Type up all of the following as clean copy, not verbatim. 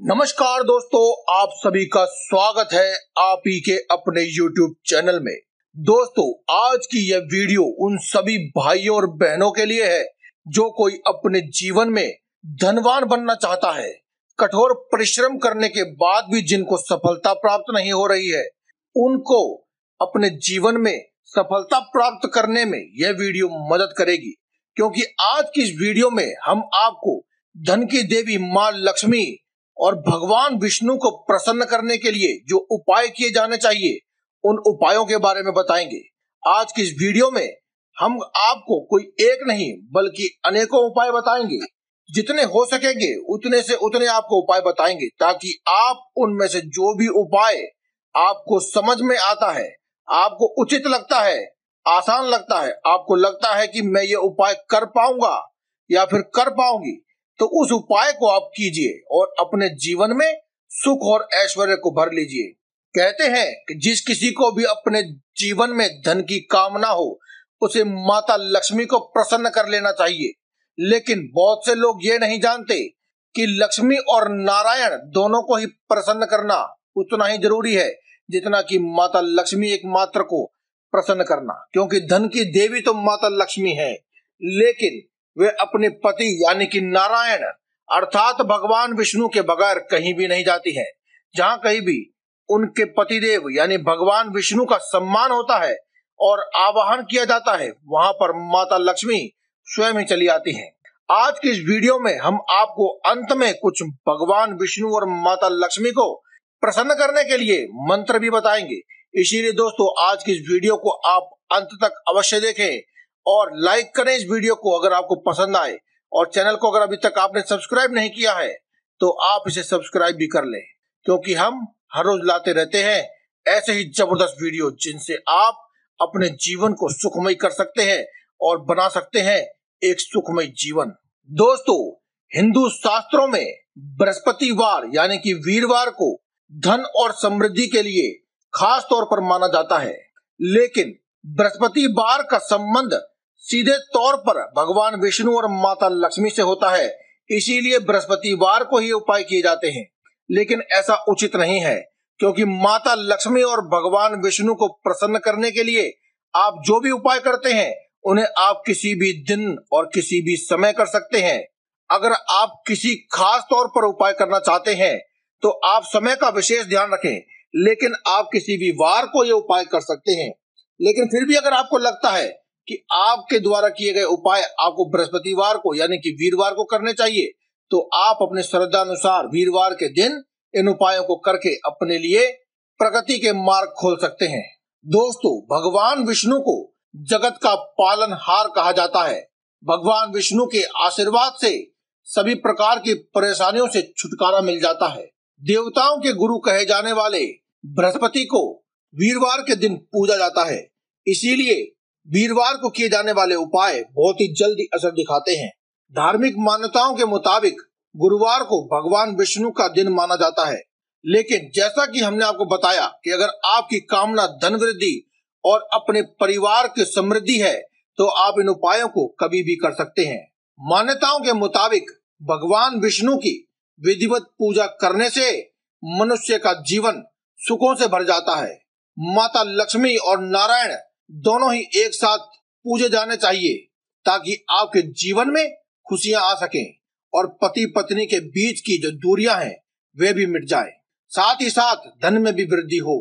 नमस्कार दोस्तों, आप सभी का स्वागत है आप ही के अपने YouTube चैनल में। दोस्तों, आज की यह वीडियो उन सभी भाइयों और बहनों के लिए है जो कोई अपने जीवन में धनवान बनना चाहता है। कठोर परिश्रम करने के बाद भी जिनको सफलता प्राप्त नहीं हो रही है, उनको अपने जीवन में सफलता प्राप्त करने में यह वीडियो मदद करेगी। क्योंकि आज की इस वीडियो में हम आपको धन की देवी मां लक्ष्मी और भगवान विष्णु को प्रसन्न करने के लिए जो उपाय किए जाने चाहिए, उन उपायों के बारे में बताएंगे। आज की इस वीडियो में हम आपको कोई एक नहीं बल्कि अनेकों उपाय बताएंगे। जितने हो सकेंगे उतने से उतने आपको उपाय बताएंगे, ताकि आप उनमें से जो भी उपाय आपको समझ में आता है, आपको उचित लगता है, आसान लगता है, आपको लगता है कि मैं ये उपाय कर पाऊंगा या फिर कर पाऊंगी, तो उस उपाय को आप कीजिए और अपने जीवन में सुख और ऐश्वर्य को भर लीजिए। कहते हैं कि जिस किसी को भी अपने जीवन में धन की कामना हो, उसे माता लक्ष्मी को प्रसन्न कर लेना चाहिए। लेकिन बहुत से लोग ये नहीं जानते कि लक्ष्मी और नारायण दोनों को ही प्रसन्न करना उतना ही जरूरी है जितना कि माता लक्ष्मी एकमात्र को प्रसन्न करना। क्योंकि धन की देवी तो माता लक्ष्मी है, लेकिन वे अपने पति यानी कि नारायण अर्थात भगवान विष्णु के बगैर कहीं भी नहीं जाती हैं। जहां कहीं भी उनके पतिदेव यानी भगवान विष्णु का सम्मान होता है और आवाहन किया जाता है, वहां पर माता लक्ष्मी स्वयं ही चली आती हैं। आज की इस वीडियो में हम आपको अंत में कुछ भगवान विष्णु और माता लक्ष्मी को प्रसन्न करने के लिए मंत्र भी बताएंगे। इसीलिए दोस्तों, आज की इस वीडियो को आप अंत तक अवश्य देखें और लाइक करें इस वीडियो को अगर आपको पसंद आए, और चैनल को अगर अभी तक आपने सब्सक्राइब नहीं किया है तो आप इसे सब्सक्राइब भी कर लें, क्योंकि हम हर रोज लाते रहते हैं ऐसे ही जबरदस्त वीडियो जिनसे आप अपने जीवन को सुखमय कर सकते हैं और बना सकते हैं एक सुखमय जीवन। दोस्तों, हिंदू शास्त्रों में बृहस्पतिवार यानी कि वीरवार को धन और समृद्धि के लिए खास तौर पर माना जाता है। लेकिन बृहस्पतिवार का संबंध सीधे तौर पर भगवान विष्णु और माता लक्ष्मी से होता है, इसीलिए बृहस्पतिवार को ही उपाय किए जाते हैं। लेकिन ऐसा उचित नहीं है, क्योंकि माता लक्ष्मी और भगवान विष्णु को प्रसन्न करने के लिए आप जो भी उपाय करते हैं उन्हें आप किसी भी दिन और किसी भी समय कर सकते हैं। अगर आप किसी खास तौर पर उपाय करना चाहते हैं तो आप समय का विशेष ध्यान रखें, लेकिन आप किसी भी वार को यह उपाय कर सकते हैं। लेकिन फिर भी अगर आपको लगता है कि आपके द्वारा किए गए उपाय आपको बृहस्पतिवार को यानी कि वीरवार को करने चाहिए, तो आप अपने श्रद्धा अनुसार वीरवार के दिन इन उपायों को करके अपने लिए प्रगति के मार्ग खोल सकते हैं। दोस्तों, भगवान विष्णु को जगत का पालनहार कहा जाता है। भगवान विष्णु के आशीर्वाद से सभी प्रकार की परेशानियों से छुटकारा मिल जाता है। देवताओं के गुरु कहे जाने वाले बृहस्पति को वीरवार के दिन पूजा जाता है, इसीलिए वीरवार को किए जाने वाले उपाय बहुत ही जल्दी असर दिखाते हैं। धार्मिक मान्यताओं के मुताबिक गुरुवार को भगवान विष्णु का दिन माना जाता है। लेकिन जैसा कि हमने आपको बताया कि अगर आपकी कामना धन वृद्धि और अपने परिवार की समृद्धि है, तो आप इन उपायों को कभी भी कर सकते हैं। मान्यताओं के मुताबिक भगवान विष्णु की विधिवत पूजा करने से मनुष्य का जीवन सुखों से भर जाता है। माता लक्ष्मी और नारायण दोनों ही एक साथ पूजे जाने चाहिए, ताकि आपके जीवन में खुशियां आ सकें और पति पत्नी के बीच की जो दूरियां हैं वे भी मिट जाए, साथ ही साथ धन में भी वृद्धि हो।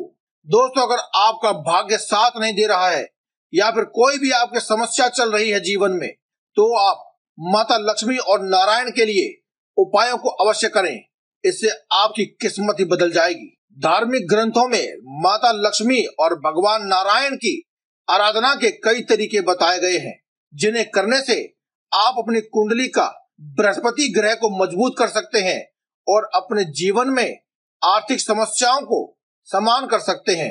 दोस्तों, अगर आपका भाग्य साथ नहीं दे रहा है या फिर कोई भी आपकी समस्या चल रही है जीवन में, तो आप माता लक्ष्मी और नारायण के लिए उपायों को अवश्य करें, इससे आपकी किस्मत ही बदल जाएगी। धार्मिक ग्रंथों में माता लक्ष्मी और भगवान नारायण की आराधना के कई तरीके बताए गए हैं, जिन्हें करने से आप अपनी कुंडली का बृहस्पति ग्रह को मजबूत कर सकते हैं और अपने जीवन में आर्थिक समस्याओं को समाप्त कर सकते हैं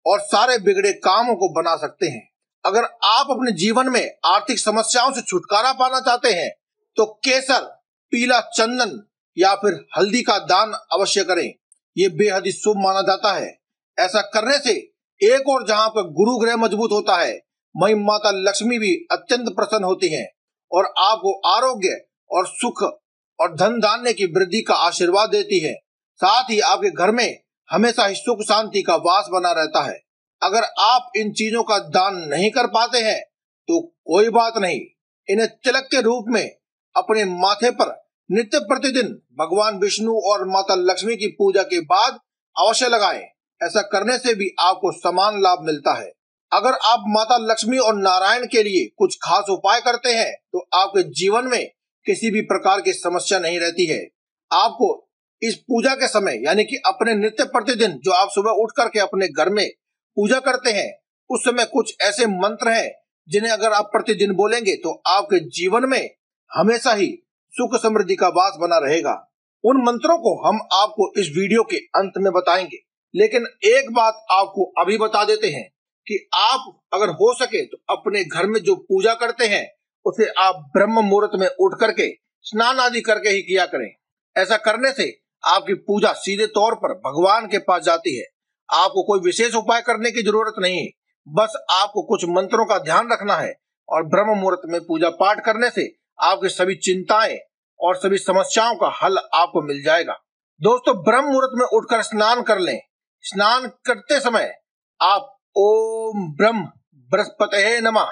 और सारे बिगड़े कामों को बना सकते हैं। अगर आप अपने जीवन में आर्थिक समस्याओं से छुटकारा पाना चाहते हैं तो केसर, पीला चंदन या फिर हल्दी का दान अवश्य करें। ये बेहद ही शुभ माना जाता है। ऐसा करने से एक और जहां पर गुरु ग्रह मजबूत होता है, वहीं माता लक्ष्मी भी अत्यंत प्रसन्न होती हैं और आपको आरोग्य और सुख और धन धान्य की वृद्धि का आशीर्वाद देती है। साथ ही आपके घर में हमेशा ही सुख शांति का वास बना रहता है। अगर आप इन चीजों का दान नहीं कर पाते हैं तो कोई बात नहीं, इन्हें तिलक के रूप में अपने माथे पर नित्य प्रतिदिन भगवान विष्णु और माता लक्ष्मी की पूजा के बाद अवश्य लगाएं। ऐसा करने से भी आपको समान लाभ मिलता है। अगर आप माता लक्ष्मी और नारायण के लिए कुछ खास उपाय करते हैं तो आपके जीवन में किसी भी प्रकार की समस्या नहीं रहती है। आपको इस पूजा के समय यानी कि अपने नित्य प्रतिदिन जो आप सुबह उठ करके अपने घर में पूजा करते हैं उस समय कुछ ऐसे मंत्र हैं जिन्हें अगर आप प्रतिदिन बोलेंगे तो आपके जीवन में हमेशा ही सुख समृद्धि का वास बना रहेगा। उन मंत्रों को हम आपको इस वीडियो के अंत में बताएंगे, लेकिन एक बात आपको अभी बता देते हैं कि आप अगर हो सके तो अपने घर में जो पूजा करते हैं उसे आप ब्रह्म मुहूर्त में उठ करके स्नान आदि करके ही किया करें। ऐसा करने से आपकी पूजा सीधे तौर पर भगवान के पास जाती है। आपको कोई विशेष उपाय करने की जरूरत नहीं है, बस आपको कुछ मंत्रों का ध्यान रखना है और ब्रह्म मुहूर्त में पूजा पाठ करने से आपकी सभी चिंताएं और सभी समस्याओं का हल आपको मिल जाएगा। दोस्तों, ब्रह्म मुहूर्त में उठकर स्नान कर लें। स्नान करते समय आप ओम ब्रह्म बृहस्पतये नमः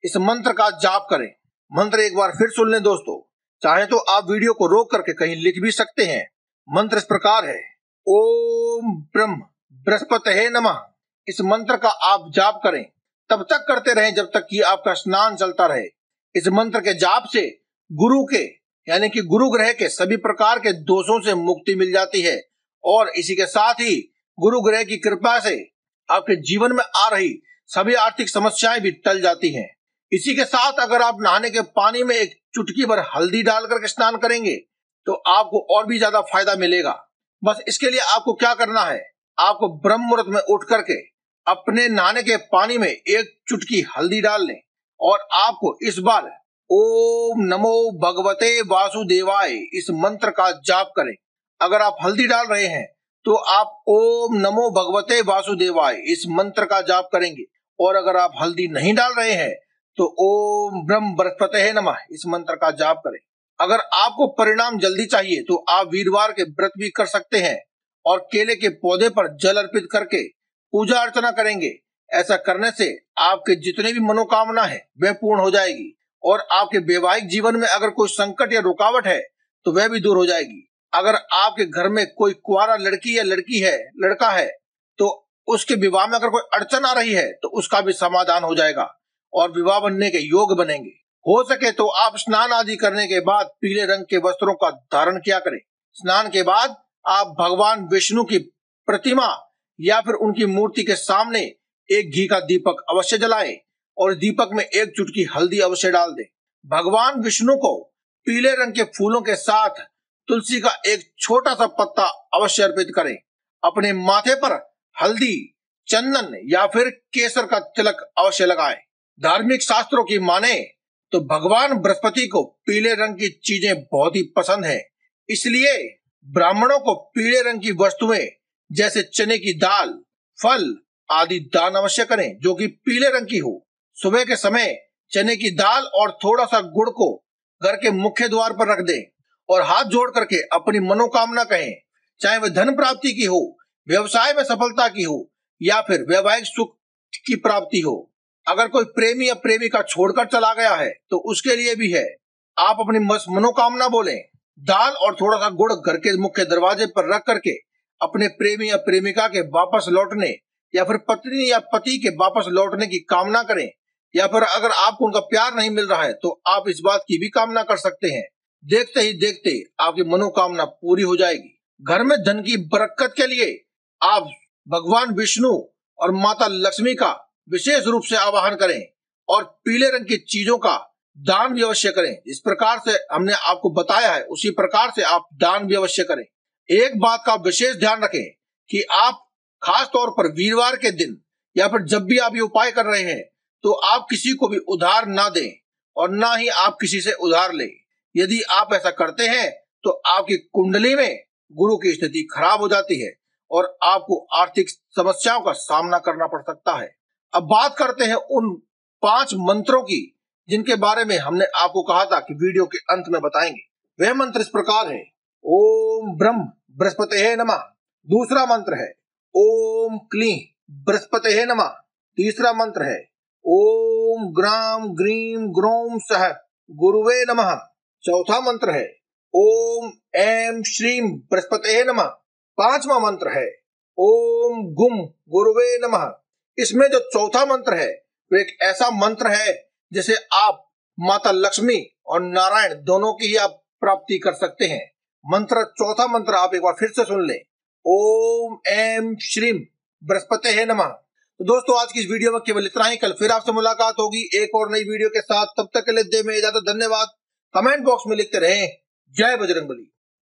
इस मंत्र का जाप करें। मंत्र एक बार फिर सुन लें दोस्तों, चाहे तो आप वीडियो को रोक करके कहीं लिख भी सकते हैं। मंत्र इस प्रकार है, ओम ब्रह्म बृहस्पतये नमः। इस मंत्र का आप जाप करें, तब तक करते रहें जब तक कि आपका स्नान चलता रहे। इस मंत्र के जाप से गुरु के यानी कि गुरु ग्रह के सभी प्रकार के दोषों से मुक्ति मिल जाती है और इसी के साथ ही गुरु ग्रह की कृपा से आपके जीवन में आ रही सभी आर्थिक समस्याएं भी टल जाती हैं। इसी के साथ अगर आप नहाने के पानी में एक चुटकी भर हल्दी डाल करके स्नान करेंगे तो आपको और भी ज्यादा फायदा मिलेगा। बस इसके लिए आपको क्या करना है, आपको ब्रह्म मुहूर्त में उठ करके अपने नहाने के पानी में एक चुटकी हल्दी डाल लें और आपको इस बार ओम नमो भगवते वासुदेवाय इस मंत्र का जाप करें। अगर आप हल्दी डाल रहे हैं तो आप ओम नमो भगवते वासुदेवाय इस मंत्र का जाप करेंगे और अगर आप हल्दी नहीं डाल रहे हैं तो ओम ब्रह्म बृहस्पतये नमः इस मंत्र का जाप करें। अगर आपको परिणाम जल्दी चाहिए तो आप वीरवार के व्रत भी कर सकते हैं और केले के पौधे पर जल अर्पित करके पूजा अर्चना करेंगे। ऐसा करने से आपके जितने भी मनोकामना है वह पूर्ण हो जाएगी और आपके वैवाहिक जीवन में अगर कोई संकट या रुकावट है तो वह भी दूर हो जाएगी। अगर आपके घर में कोई कुंवारा लड़की या लड़का है तो उसके विवाह में अगर कोई अड़चन आ रही है तो उसका भी समाधान हो जाएगा और विवाह बनने के योग बनेंगे। हो सके तो आप स्नान आदि करने के बाद पीले रंग के वस्त्रों का धारण किया करें। स्नान के बाद आप भगवान विष्णु की प्रतिमा या फिर उनकी मूर्ति के सामने एक घी का दीपक अवश्य जलाएं और दीपक में एक चुटकी हल्दी अवश्य डाल दें। भगवान विष्णु को पीले रंग के फूलों के साथ तुलसी का एक छोटा सा पत्ता अवश्य अर्पित करें। अपने माथे पर हल्दी, चंदन या फिर केसर का तिलक अवश्य लगाएं। धार्मिक शास्त्रों की माने तो भगवान बृहस्पति को पीले रंग की चीजें बहुत ही पसंद है, इसलिए ब्राह्मणों को पीले रंग की वस्तुएं जैसे चने की दाल, फल आदि दान अवश्य करें जो कि पीले रंग की हो। सुबह के समय चने की दाल और थोड़ा सा गुड़ को घर के मुख्य द्वार पर रख दें और हाथ जोड़ करके अपनी मनोकामना कहें, चाहे वह धन प्राप्ति की हो, व्यवसाय में सफलता की हो या फिर वैवाहिक सुख की प्राप्ति हो। अगर कोई प्रेमी या प्रेमिका छोड़कर चला गया है तो उसके लिए भी है। आप अपनी मनोकामना बोलें। दाल और थोड़ा सा गुड़ घर के मुख्य दरवाजे पर रख करके अपने प्रेमी या प्रेमिका के वापस लौटने या फिर पत्नी या पति के वापस लौटने की कामना करें, या फिर अगर आपको उनका प्यार नहीं मिल रहा है तो आप इस बात की भी कामना कर सकते हैं। देखते ही देखते आपकी मनोकामना पूरी हो जाएगी। घर में धन की बरकत के लिए आप भगवान विष्णु और माता लक्ष्मी का विशेष रूप से आवाहन करें और पीले रंग की चीजों का दान भी अवश्य करें। इस प्रकार से हमने आपको बताया है उसी प्रकार से आप दान भी अवश्य करें। एक बात का विशेष ध्यान रखें कि आप खास तौर पर वीरवार के दिन या फिर जब भी आप ये उपाय कर रहे हैं तो आप किसी को भी उधार ना दें और ना ही आप किसी से उधार लें। यदि आप ऐसा करते हैं तो आपकी कुंडली में गुरु की स्थिति खराब हो जाती है और आपको आर्थिक समस्याओं का सामना करना पड़ सकता है। अब बात करते हैं उन 5 मंत्रों की जिनके बारे में हमने आपको कहा था कि वीडियो के अंत में बताएंगे। वह मंत्र इस प्रकार है, ओम ब्रह्म बृहस्पतये नमः। दूसरा मंत्र है ओम क्लीं बृहस्पतये नमः। तीसरा मंत्र है ओम ग्राम ग्रीम ग्रोम सह गुरुवे नमः। चौथा मंत्र है ओम ऐं श्रीं बृहस्पतये नमः। पांचवा मंत्र है ओम गुम गुरुवे नमः। इसमें जो चौथा मंत्र है वो एक ऐसा मंत्र है जिसे आप माता लक्ष्मी और नारायण दोनों की ही आप प्राप्ति कर सकते हैं। चौथा मंत्र आप एक बार फिर से सुन लें, ओम ऐं श्रीं बृहस्पतये नमः। तो दोस्तों आज की इस वीडियो में केवल इतना ही। कल फिर आपसे मुलाकात होगी एक और नई वीडियो के साथ। तब तक के लिए दे में इजाजत। धन्यवाद। कमेंट बॉक्स में लिखते रहें जय बजरंगबली।